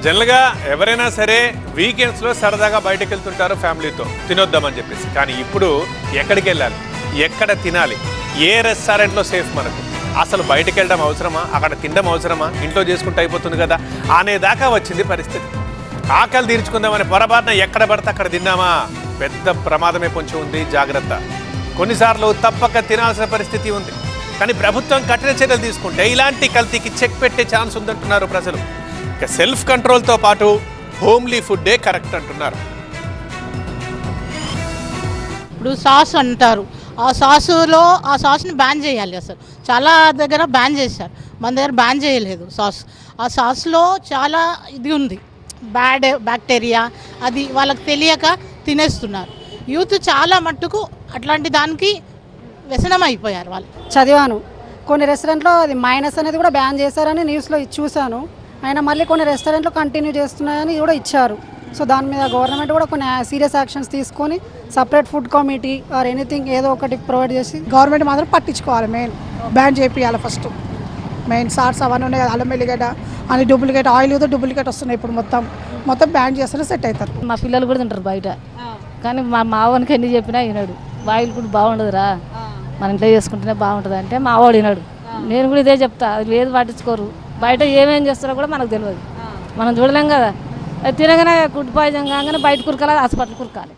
జనరల్గా ఎవరైనా సరే వీకెండ్స్లో సరదాగా బయటకు వెళ్తుంటారు ఫ్యామిలీతో తినొద్దామని చెప్పేసి. కానీ ఇప్పుడు ఎక్కడికి వెళ్ళాలి, ఎక్కడ తినాలి, ఏ రెస్టారెంట్లో సేఫ్ మనకు, అసలు బయటకు వెళ్ళడం అవసరమా, అక్కడ తినడం అవసరమా, ఇంట్లో చేసుకుంటూ అయిపోతుంది కదా అనేదాకా వచ్చింది పరిస్థితి. ఆకలి తీర్చుకుందామని పొరపాటున ఎక్కడ పడితే అక్కడ తిన్నామా పెద్ద ప్రమాదమే కొంచెం ఉంది, జాగ్రత్త. కొన్నిసార్లు తప్పక తినాల్సిన పరిస్థితి ఉంది. కానీ ప్రభుత్వం కఠిన చర్యలు తీసుకుంటే ఇలాంటి కల్తీకి చెక్ పెట్టే ఛాన్స్ ఉందంటున్నారు ప్రజలు. ఇక సెల్ఫ్ కంట్రోల్తో పాటు హోమ్లీ ఫుడ్డే కరెక్ట్ అంటున్నారు. ఇప్పుడు సాస్ అంటారు, ఆ సాస్ని బ్యాన్ చేయాలి. అసలు చాలా దగ్గర బ్యాన్ చేశారు, మన దగ్గర బ్యాన్ చేయలేదు సాస్. ఆ సాస్లో చాలా ఇది ఉంది, బ్యాడ్ బ్యాక్టీరియా, అది వాళ్ళకి తెలియక తినేస్తున్నారు. యూత్ చాలా మట్టుకు అట్లాంటి దానికి వ్యసనం అయిపోయారు వాళ్ళు. చదివాను కొన్ని రెస్టారెంట్లో అది మైనస్ అనేది కూడా బ్యాన్ చేశారని న్యూస్లో చూశాను. అయినా మళ్ళీ కొన్ని రెస్టారెంట్లు కంటిన్యూ చేస్తున్నాయని కూడా ఇచ్చారు. సో దాని మీద గవర్నమెంట్ కూడా కొన్ని సీరియస్ యాక్షన్స్ తీసుకొని separate food committee or anything ఏదో ఒకటి ప్రొవైడ్ చేసి గవర్నమెంట్ మాత్రం పట్టించుకోవాలి. మెయిన్ బ్యాన్ చేయాలి ఫస్ట్. మెయిన్ సార్స్ అవన్నీ ఉన్నాయి కదా, అల్లం ఎల్లిగడ్డ అని డూప్లికేట్ ఆయిల్ ఏదో డూప్లికేట్ వస్తున్నాయి. ఇప్పుడు మొత్తం బ్యాన్ చేస్తేనే సెట్ అవుతారు. మా పిల్లలు కూడా తింటారు బయట, కానీ మా మావానికి ఎన్ని చెప్పినా వినాడు. ఆయిల్ కూడా బాగుండదురా, మన ఇంట్లో చేసుకుంటేనే బాగుంటుంది అంటే మా వాడు వినాడు. నేను కూడా ఇదే చెప్తా, అది ఏది పట్టించుకోరు. బయట ఏమేం చేస్తారో కూడా మనకు తెలియదు, మనం చూడలేం కదా. అది తినగానే ఫుడ్ పాయిజన్ కాగానే బయట కురకాలి, హాస్పిటల్ కురకాలి.